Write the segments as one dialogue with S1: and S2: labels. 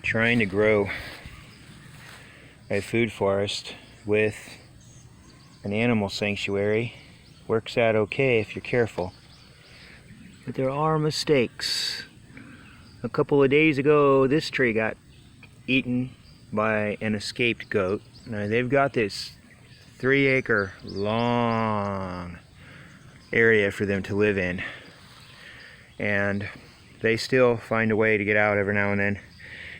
S1: trying to grow a food forest with an animal sanctuary works out okay if you're careful. But there are mistakes. A couple of days ago, this tree got eaten by an escaped goat. Now they've got this 3-acre long area for them to live in, and they still find a way to get out every now and then.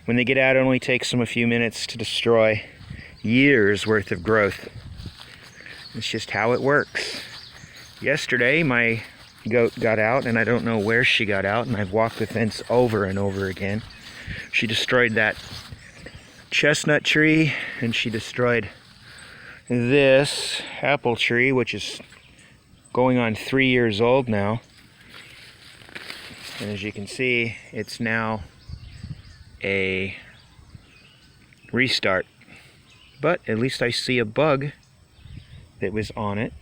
S1: When they get out, it only takes them a few minutes to destroy years worth of growth. It's just how it works. Yesterday my goat got out, and I don't know where she got out, and I've walked the fence over and over again. She destroyed that chestnut tree, and she destroyed this apple tree, which is going on 3 years old now. And as you can see, it's now a restart. But at least I see a bug that was on it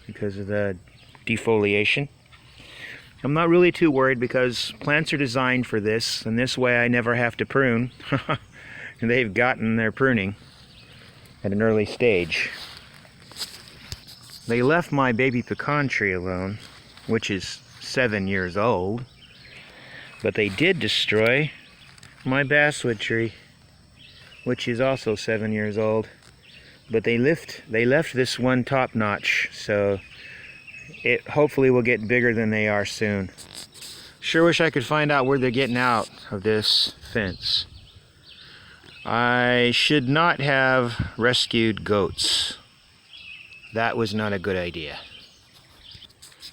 S1: because of the defoliation. I'm not really too worried because plants are designed for this, and this way I never have to prune. And they've gotten their pruning at an early stage. They left my baby pecan tree alone, which is 7 years old, but they did destroy my basswood tree, which is also 7 years old. But they left this one top notch, so it hopefully will get bigger than they are soon. Sure wish I could find out where they're getting out of this fence. I should not have rescued goats. That was not a good idea.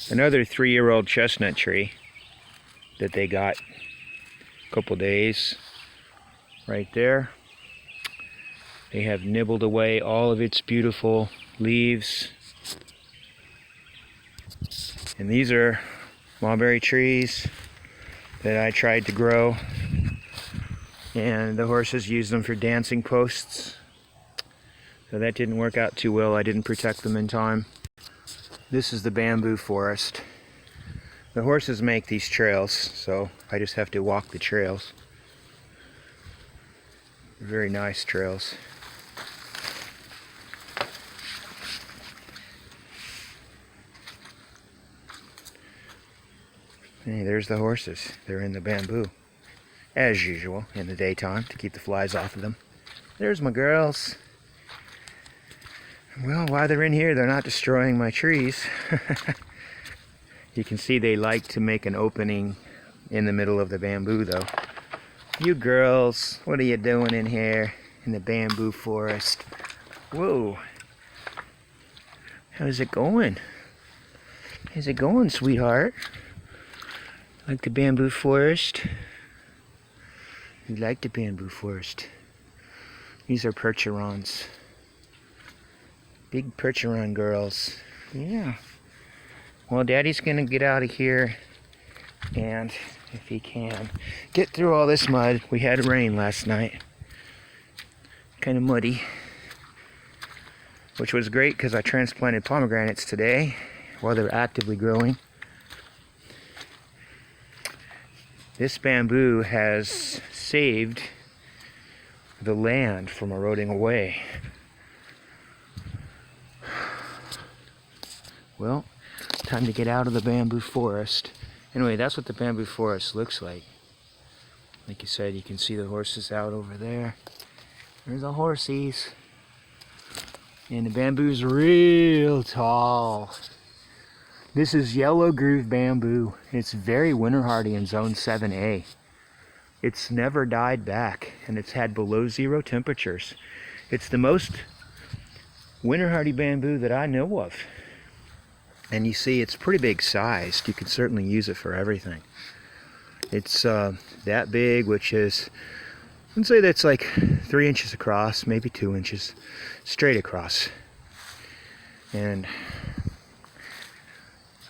S1: Another 3-year-old chestnut tree that they got a couple days right there. They have nibbled away all of its beautiful leaves. And these are mulberry trees that I tried to grow, and the horses use them for dancing posts. So that didn't work out too well. I didn't protect them in time. This is the bamboo forest. The horses make these trails, so I just have to walk the trails. Very nice trails. Hey, there's the horses. They're in the bamboo, as usual, in the daytime to keep the flies off of them. There's my girls. Well, while they're in here, they're not destroying my trees. You can see they like to make an opening in the middle of the bamboo, though. You girls, what are you doing in here in the bamboo forest? Whoa. How's it going? How's it going, sweetheart? Like the bamboo forest? You like the bamboo forest. These are percherons. Big percheron girls. Yeah. Well, Daddy's gonna get out of here, and if he can, get through all this mud. We had rain last night. Kind of muddy. Which was great because I transplanted pomegranates today while they're actively growing. This bamboo has saved the land from eroding away. Well, time to get out of the bamboo forest. Anyway, that's what the bamboo forest looks like. Like you said, you can see the horses out over there. There's the horsies. And the bamboo's real tall. This is yellow groove bamboo. It's very winter hardy in zone 7A. It's never died back, and it's had below 0 temperatures. It's the most winter hardy bamboo that I know of. And you see, it's pretty big sized. You can certainly use it for everything. It's that big, which is, I'd say that's like 3 inches across, maybe 2 inches straight across. And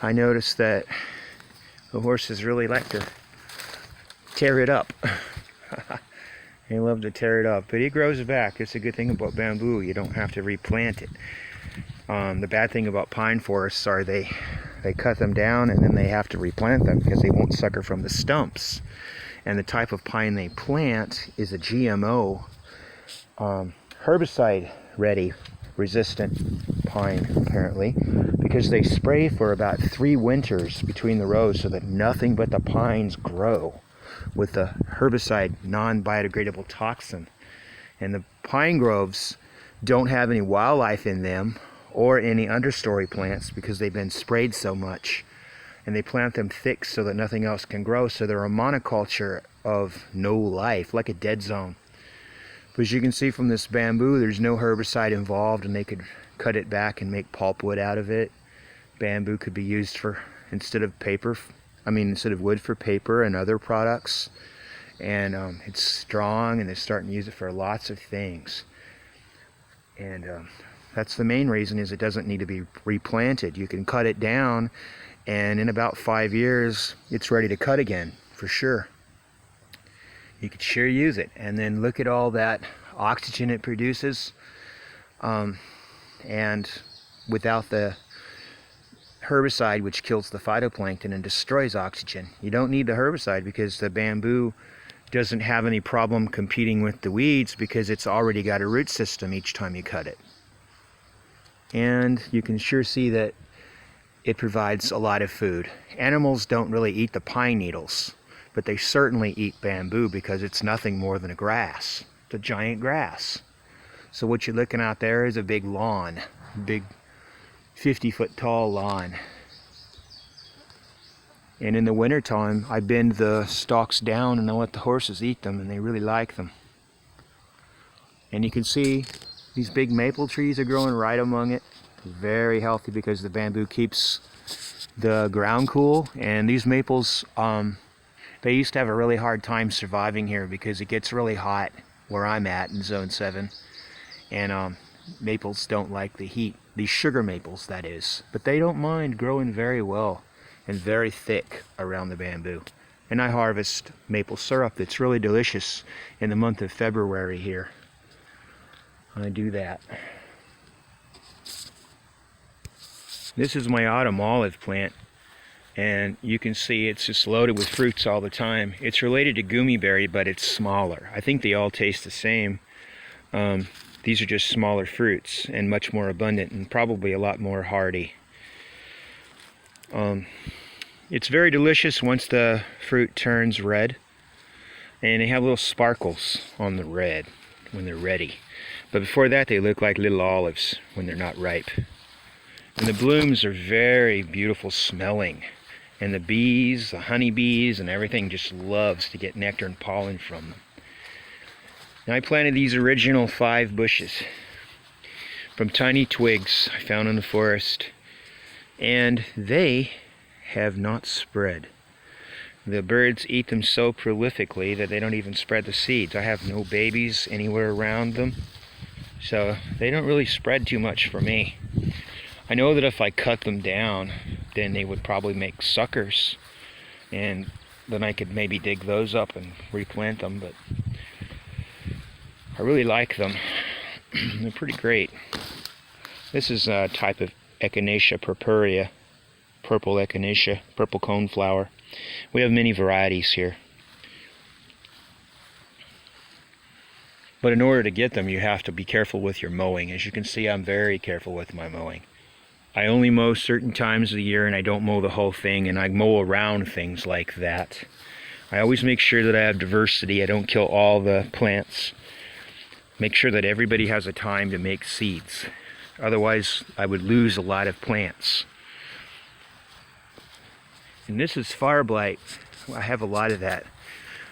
S1: I noticed that the horses really like to tear it up. They love to tear it up, but it grows back. It's a good thing about bamboo. You don't have to replant it. The bad thing about pine forests are they cut them down and then they have to replant them because they won't sucker from the stumps. and the type of pine they plant is a GMO, herbicide ready resistant pine, apparently, because they spray for about 3 winters between the rows so that nothing but the pines grow with the herbicide non-biodegradable toxin. And the pine groves don't have any wildlife in them or any understory plants because they've been sprayed so much, and they plant them thick so that nothing else can grow, so they're a monoculture of no life, like a dead zone. But as you can see from this bamboo, there's no herbicide involved, and they could cut it back and make pulpwood out of it. Bamboo could be used for, instead of wood, for paper and other products. And it's strong, and they're starting to use it for lots of things. And that's the main reason, is it doesn't need to be replanted. You can cut it down, and in about 5 years, it's ready to cut again, for sure. You could sure use it. And then look at all that oxygen it produces. And without the herbicide, which kills the phytoplankton and destroys oxygen. You don't need the herbicide because the bamboo doesn't have any problem competing with the weeds because it's already got a root system each time you cut it. And you can sure see that it provides a lot of food. Animals don't really eat the pine needles, but they certainly eat bamboo because it's nothing more than a grass. It's a giant grass. So what you're looking at there is a big lawn, big 50-foot tall lawn. And in the wintertime, I bend the stalks down and I let the horses eat them, and they really like them. And you can see these big maple trees are growing right among it. Very healthy because the bamboo keeps the ground cool. And these maples, they used to have a really hard time surviving here because it gets really hot where I'm at in Zone 7. And maples don't like the heat. These sugar maples, that is. But they don't mind growing very well and very thick around the bamboo. And I harvest maple syrup that's really delicious in the month of February here. I do that. This is my autumn olive plant, and you can see it's just loaded with fruits all the time. It's related to goomyberry, but it's smaller. I think they all taste the same. These are just smaller fruits and much more abundant and probably a lot more hardy. It's very delicious once the fruit turns red, and they have little sparkles on the red when they're ready. But before that, they look like little olives when they're not ripe. And the blooms are very beautiful smelling. And the bees, the honeybees, and everything just loves to get nectar and pollen from them. Now, I planted these original 5 bushes from tiny twigs I found in the forest, and they have not spread. The birds eat them so prolifically that they don't even spread the seeds. I have no babies anywhere around them, so they don't really spread too much for me. I know that if I cut them down, then they would probably make suckers, and then I could maybe dig those up and replant them, but I really like them. They're pretty great. This is a type of Echinacea purpurea, purple echinacea, purple coneflower. We have many varieties here. But in order to get them, you have to be careful with your mowing. As you can see, I'm very careful with my mowing. I only mow certain times of the year, and I don't mow the whole thing, and I mow around things like that. I always make sure that I have diversity. I don't kill all the plants. Make sure that everybody has a time to make seeds. Otherwise, I would lose a lot of plants. And this is fire blight. I have a lot of that.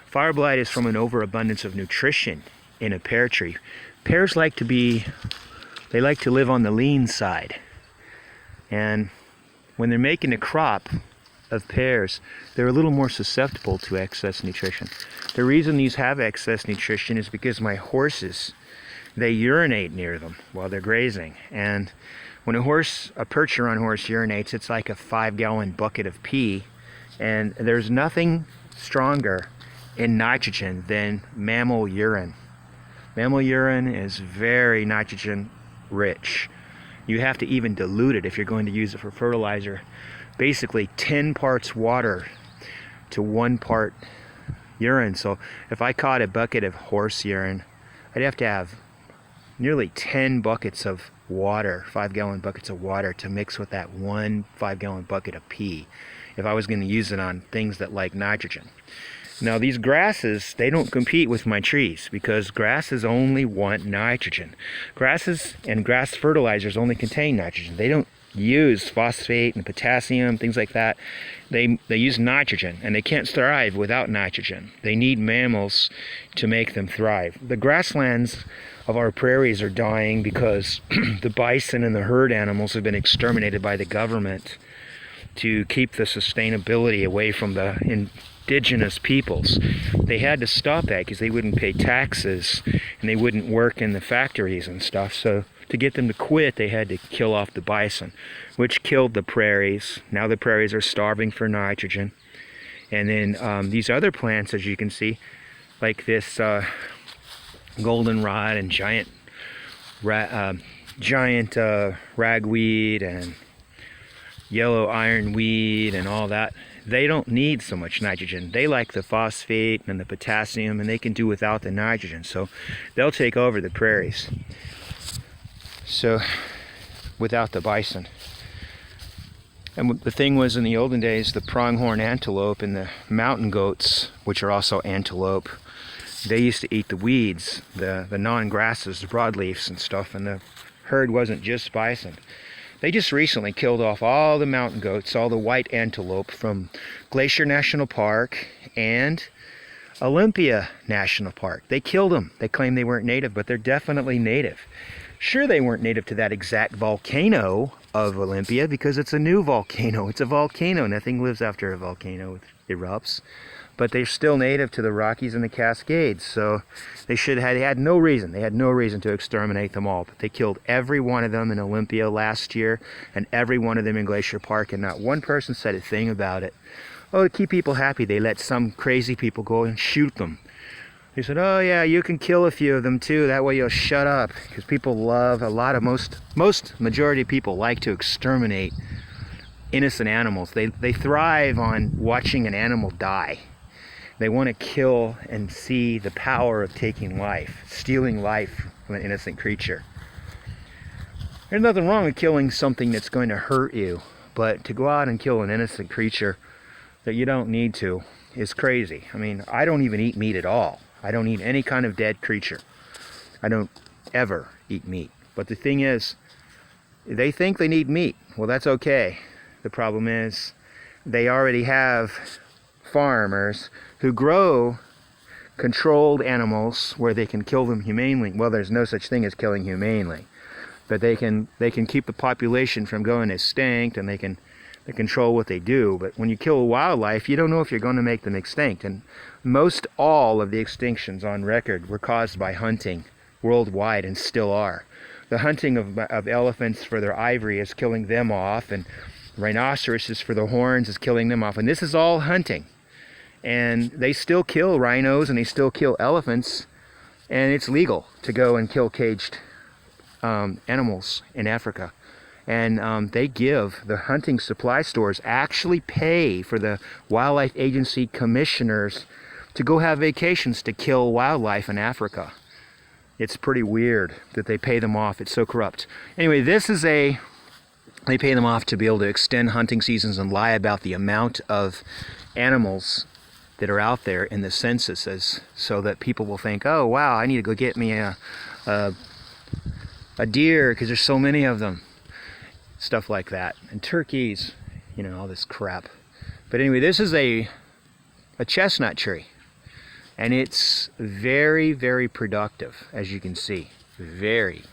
S1: Fire blight is from an overabundance of nutrition in a pear tree. Pears like to live on the lean side. And when they're making a crop of pears, they're a little more susceptible to excess nutrition. The reason these have excess nutrition is because my horses, they urinate near them while they're grazing. And when a percheron horse urinates, it's like a 5-gallon bucket of pee. And there's nothing stronger in nitrogen than mammal urine. Mammal urine is very nitrogen rich. You have to even dilute it if you're going to use it for fertilizer. Basically 10 parts water to 1 part urine. So if I caught a bucket of horse urine, I'd have to have nearly 10 buckets of water, 5-gallon buckets of water, to mix with that one 5-gallon bucket of pee if I was going to use it on things that like nitrogen. Now these grasses, they don't compete with my trees because grasses only want nitrogen. Grasses and grass fertilizers only contain nitrogen. They don't use phosphate and potassium, things like that. They use nitrogen, and they can't thrive without nitrogen. They need mammals to make them thrive. The grasslands of our prairies are dying because the bison and the herd animals have been exterminated by the government to keep the sustainability away from the indigenous peoples. They had to stop that because they wouldn't pay taxes and they wouldn't work in the factories and stuff. So to get them to quit, they had to kill off the bison, which killed the prairies. Now the prairies are starving for nitrogen. And then these other plants, as you can see, like this goldenrod and giant ragweed and yellow ironweed and all that, they don't need so much nitrogen. They like the phosphate and the potassium, and they can do without the nitrogen. So they'll take over the prairies. So without the bison. And the thing was, in the olden days, the pronghorn antelope and the mountain goats, which are also antelope, they used to eat the weeds, the non-grasses, the broadleafs and stuff, and the herd wasn't just bison. They just recently killed off all the mountain goats, all the white antelope from Glacier National Park and Olympia National Park. They killed them. They claim they weren't native, but they're definitely native. Sure, they weren't native to that exact volcano of Olympia because it's a new volcano. It's a volcano. Nothing lives after a volcano erupts. But they're still native to the Rockies and the Cascades. So they had no reason. They had no reason to exterminate them all. But they killed every one of them in Olympia last year and every one of them in Glacier Park, and not one person said a thing about it. Oh, to keep people happy, they let some crazy people go and shoot them. He said, oh yeah, you can kill a few of them too, that way you'll shut up. Because people love, majority of people like to exterminate innocent animals. They thrive on watching an animal die. They want to kill and see the power of taking life, stealing life from an innocent creature. There's nothing wrong with killing something that's going to hurt you, but to go out and kill an innocent creature that you don't need to is crazy. I mean, I don't even eat meat at all. I don't eat any kind of dead creature. I don't ever eat meat. But the thing is, they think they need meat. Well, that's okay. The problem is, they already have farmers who grow controlled animals where they can kill them humanely. Well, there's no such thing as killing humanely. But they can keep the population from going extinct, and they control what they do. But when you kill wildlife, you don't know if you're going to make them extinct. And most all of the extinctions on record were caused by hunting worldwide, and still are. The hunting of elephants for their ivory is killing them off, and rhinoceroses for their horns is killing them off. And this is all hunting. And they still kill rhinos and they still kill elephants, and it's legal to go and kill caged animals in Africa. And they give, the hunting supply stores actually pay for the wildlife agency commissioners to go have vacations to kill wildlife in Africa. It's pretty weird that they pay them off. It's so corrupt. Anyway, they pay them off to be able to extend hunting seasons and lie about the amount of animals that are out there in the censuses, so that people will think, oh wow, I need to go get me a deer because there's so many of them. Stuff like that. And turkeys, all this crap. But anyway, this is a chestnut tree. And it's very, very productive, as you can see. Very